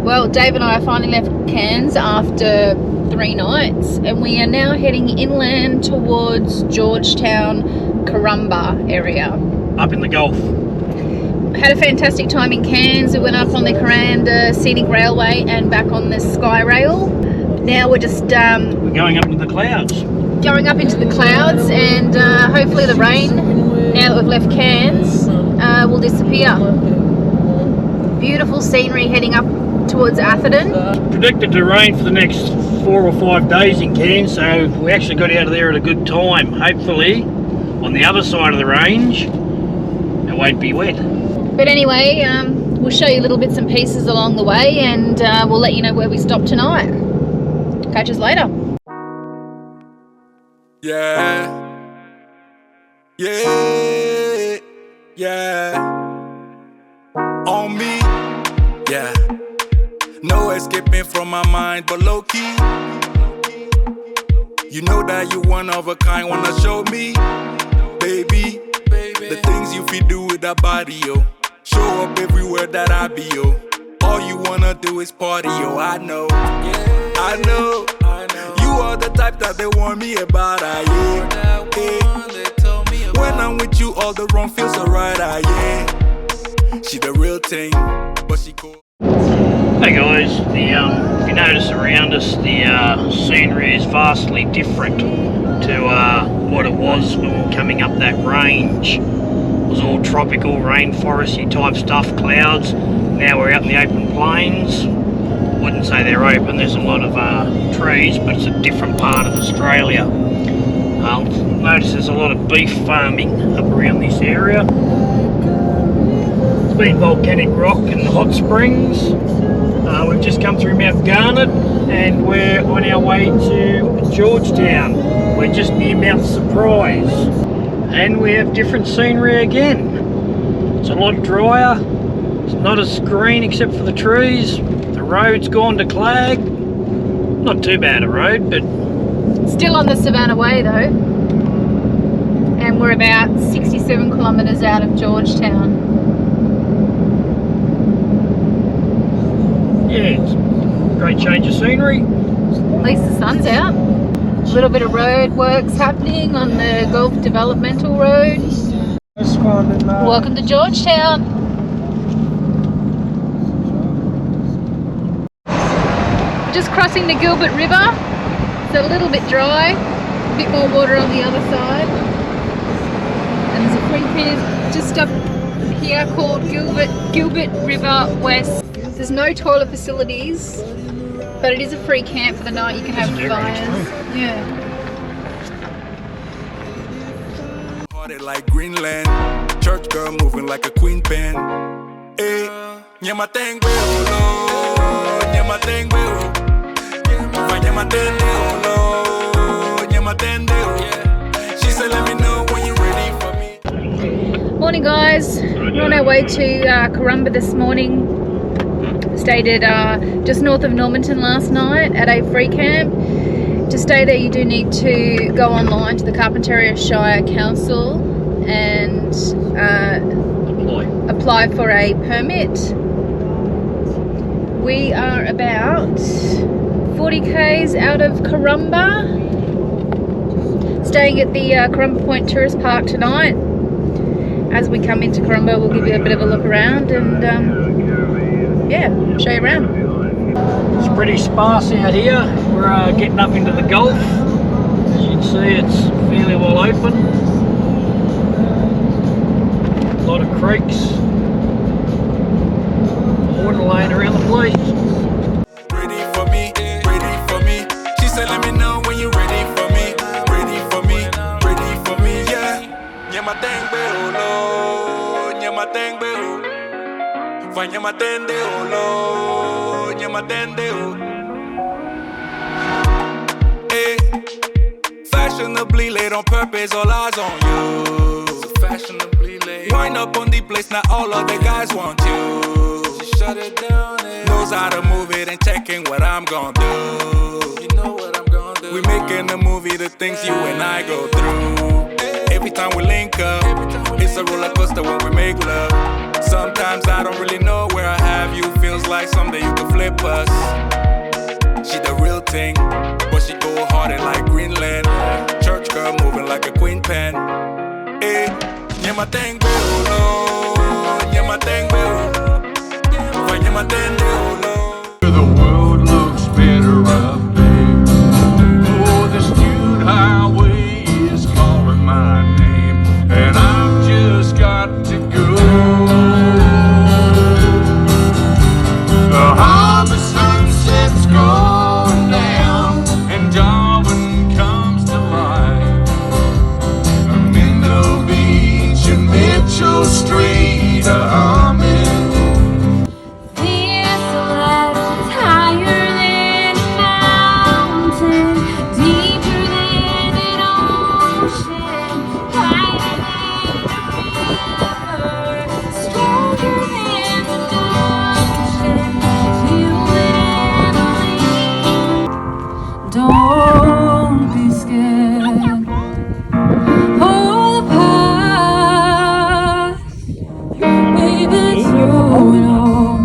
Well, Dave and I finally left Cairns after 3 nights, and we are now heading inland towards Georgetown, Karumba area. Up in the Gulf. Had a fantastic time in Cairns. We went up on the Karumba Scenic Railway and back on the Sky Rail. Now we're just We're going up into the clouds. Going up into the clouds, and hopefully the rain, now that we've left Cairns, will disappear. Beautiful scenery heading up towards Atherton. Predicted to rain for the next 4 or 5 days in Cairns, so we actually got out of there at a good time. Hopefully, on the other side of the range, it won't be wet. But anyway, we'll show you little bits and pieces along the way, and we'll let you know where we stop tonight. Catch us later. Yeah, yeah, yeah. On me, yeah. No escaping from my mind, but low key. You know that you one of a kind, wanna show me, baby. The things you feel do with that body, yo. Show up everywhere that I be, yo. All you wanna do is party, yo. I know, I know. You are the type that they warn me about, yeah. When I'm with you, all the wrong feels so right, yeah. She the real thing, but she cool. Hey guys, if you notice around us, the scenery is vastly different to what it was when we were coming up that range. It was all tropical, rainforesty type stuff, clouds. Now we're out in the open plains. Wouldn't say they're open, there's a lot of trees, but it's a different part of Australia. Notice there's a lot of beef farming up around this area. It's been volcanic rock and hot springs. We've just come through Mount Garnet and we're on our way to Georgetown. We're just near Mount Surprise. And we have different scenery again. It's a lot drier. It's not as green except for the trees. The road's gone to clag. Not too bad a road, but... Still on the Savannah Way though. And we're about 67 kilometres out of Georgetown. Yeah, it's a great change of scenery. At least the sun's out. A little bit of road works happening on the Gulf Developmental Road. Welcome to Georgetown. Just crossing the Gilbert River. It's a little bit dry, a bit more water on the other side. And there's a free camp just up here called Gilbert River West. There's no toilet facilities, but it is a free camp for the night. You can have fires. Yeah. Hearted like Greenland, church girl moving like a queen pen. Hey, nyama tengwe olo, nyama tengwe olo. She said, let me know when you're ready for me. Morning guys, we're on our way to Karumba this morning. Stayed at just north of Normanton last night at a free camp. To stay there you do need to go online to the Carpentaria Shire Council and apply for a permit. We are about 40 k's out of Karumba, staying at the Karumba Point Tourist Park tonight. As we come into Karumba we'll give you a bit of a look around and yeah, show you around. It's pretty sparse out here. We're getting up into the Gulf. As you can see, it's fairly well open. A lot of creeks, water laying around the place. Ready for me, ready for me. She said, let me know when you're ready for me. Ready for me, ready for me, yeah. Nyama tengbe olo, nyama tengbe olo. Nyama tende olo, nyama tende olo. Hey, fashionably late on purpose, all eyes on you. So fashionably late. Wind up on the place, not all of the guys want you. She shut it down. Knows how to move it and checking what I'm gonna do. You know what I'm gonna do. We making a movie, the things you and I go through. Every time we link up. It's a roller coaster when we make love. Sometimes I don't really know where I have you. Feels like someday you could flip us. She the real thing, but she go harder like Greenland. Church girl moving like a queen pen. Eh, nyama teng beolo, nyama teng beolo, nyama teng beolo. The world looks better up there. Oh, this new highway is calling my name, and I've just got to go. The harbor sunset's going down, and Darwin comes to light. I'm in the beach and Mitchell Street, humming. Don't be scared. All the past we've been through it all.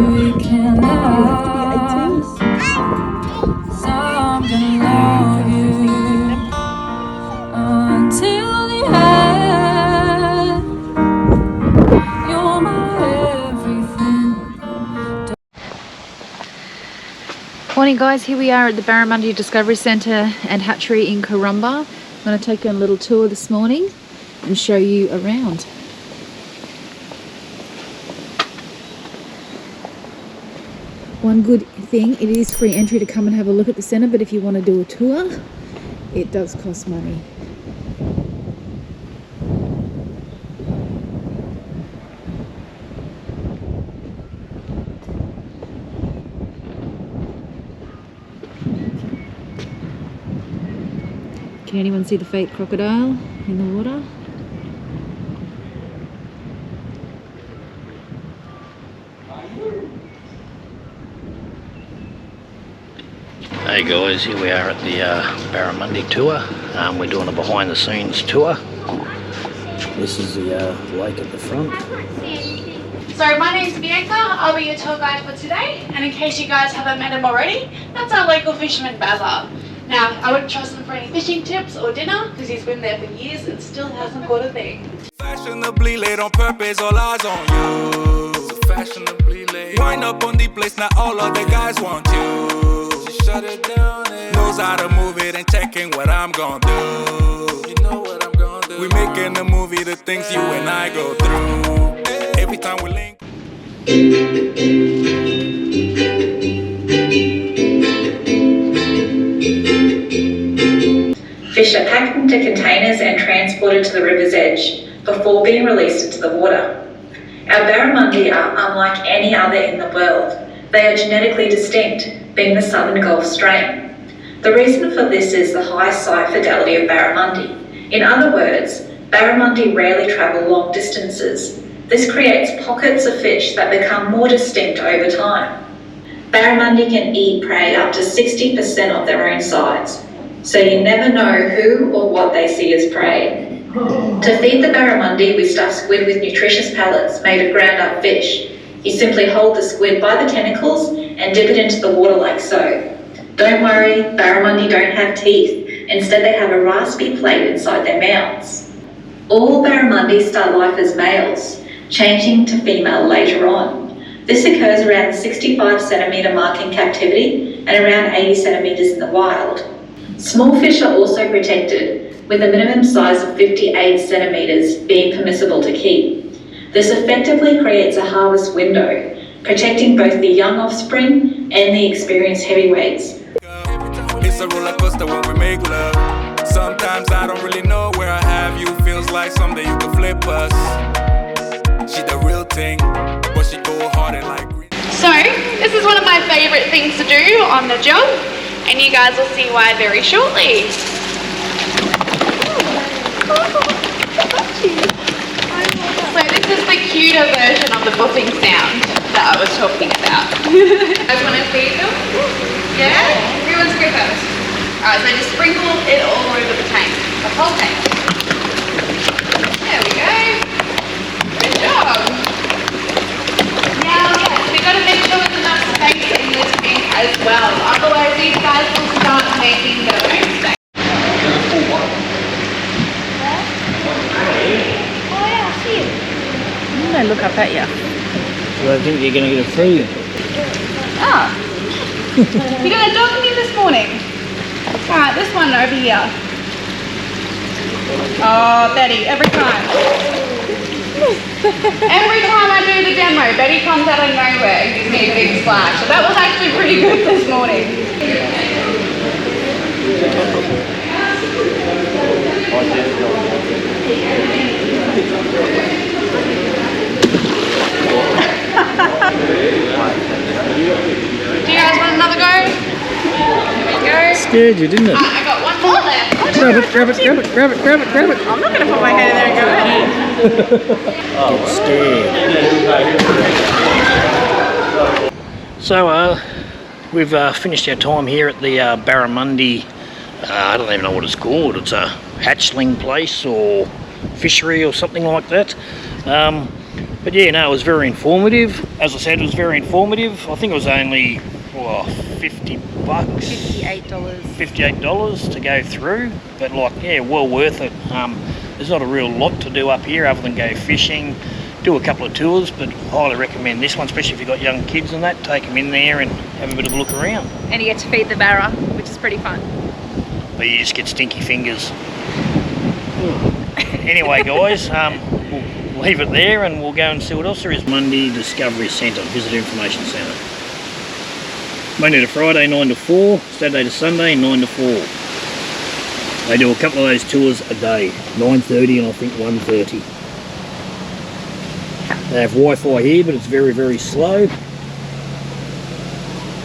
We can last. So I'm gonna love you until the end. You're my everything. Morning guys, here we are at the Barramundi Discovery Centre and Hatchery in Karumba. I'm going to take you on a little tour this morning and show you around. One good thing, it is free entry to come and have a look at the centre, but if you want to do a tour, it does cost money. Can anyone see the fake crocodile in the water? Hey guys, here we are at the Barramundi tour. We're doing a behind the scenes tour. This is the lake at the front. So my name's Bianca, I'll be your tour guide for today, and in case you guys haven't met him already, that's our local fisherman Bazza. Now, I wouldn't trust him for any fishing tips or dinner, because he's been there for years and still hasn't caught a thing. Fashionably late on purpose, all eyes on you. So fashionably late. Wind up on the place, now all other guys want you. She shut it down and knows how to move it and checking what I'm gonna do. You know what I'm gonna do. We making a movie, the things you and I go through. Every time we link. Fish are packed into containers and transported to the river's edge before being released into the water. Our barramundi are unlike any other in the world. They are genetically distinct, being the Southern Gulf strain. The reason for this is the high sight fidelity of barramundi. In other words, barramundi rarely travel long distances. This creates pockets of fish that become more distinct over time. Barramundi can eat prey up to 60% of their own size, so you never know who or what they see as prey. To feed the barramundi, we stuff squid with nutritious pellets made of ground up fish. You simply hold the squid by the tentacles and dip it into the water like so. Don't worry, barramundi don't have teeth. Instead, they have a raspy plate inside their mouths. All barramundi start life as males, changing to female later on. This occurs around the 65 centimetre mark in captivity and around 80 centimetres in the wild. Small fish are also protected, with a minimum size of 58 centimetres being permissible to keep. This effectively creates a harvest window, protecting both the young offspring and the experienced heavyweights. It's a roller coaster when we make love. Sometimes I don't really know where I have you. Feels like someday you could flip us. She the real thing, but she go harder like green. So, this is one of my favourite things to do on the job, and you guys will see why very shortly. So this is the cuter version of the bopping sound that I was talking about. You guys want to feed them? Yeah? Who wants to go first? Alright, so just sprinkle it all over the tank, the whole tank. There we go. Good job. Now, yes, we've got to make sure there's enough space in the tank as well. Otherwise, these guys will start making their own space. Oh yeah, I see it. They look up at you. So I think you're going to get a food. Ah. You got a dog with me this morning? Alright, this one over here. Oh, Betty, every time. Every time I do the demo, Betty comes out of nowhere and gives me a big splash. So that was actually pretty good this morning. Do you guys want another go? Here we go. Scared you, didn't it? I got one more left. Grab it, grab it, grab it, grab it, grab it, grab it. I'm not going to put my head in there and go Get scared. So, we've finished our time here at the Barramundi. I don't even know what it's called. It's a hatchling place or fishery or something like that. But yeah, no, it was very informative. As I said, it was very informative. I think it was only $50. $58 to go through, but like, yeah, well worth it. There's not a real lot to do up here other than go fishing, do a couple of tours, but highly recommend this one, especially if you've got young kids and that. Take them in there and have a bit of a look around. And you get to feed the barra, which is pretty fun. But you just get stinky fingers. Anyway, guys, we'll leave it there and we'll go and see what else there is. Barramundi Discovery Centre, Visitor Information Centre. Monday to Friday 9 to 4, Saturday to Sunday 9 to 4. They do a couple of those tours a day, 9:30 and I think 1:30. They have Wi-Fi here, but it's very, very slow.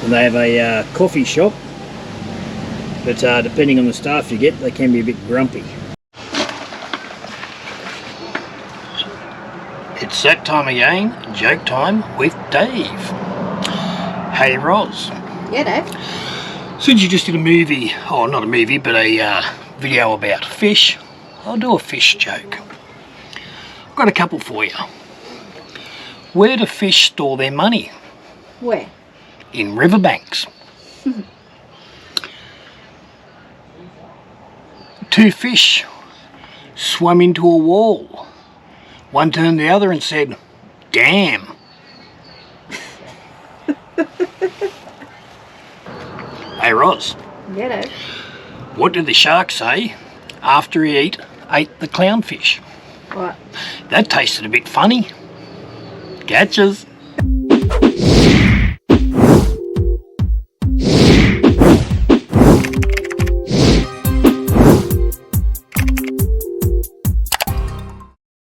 And they have a coffee shop, but depending on the staff you get, they can be a bit grumpy. It's that time again, joke time with Dave. Hey Roz. Yeah, Dave. Since you just did a movie, oh not a movie, but a video about fish, I'll do a fish joke. I've got a couple for you. Where do fish store their money? Where? In riverbanks. Two fish swam into a wall. One turned to the other and said, "Damn." Hey Roz. Yeah, Dave. What did the shark say after he ate the clownfish? What? That tasted a bit funny. Catches.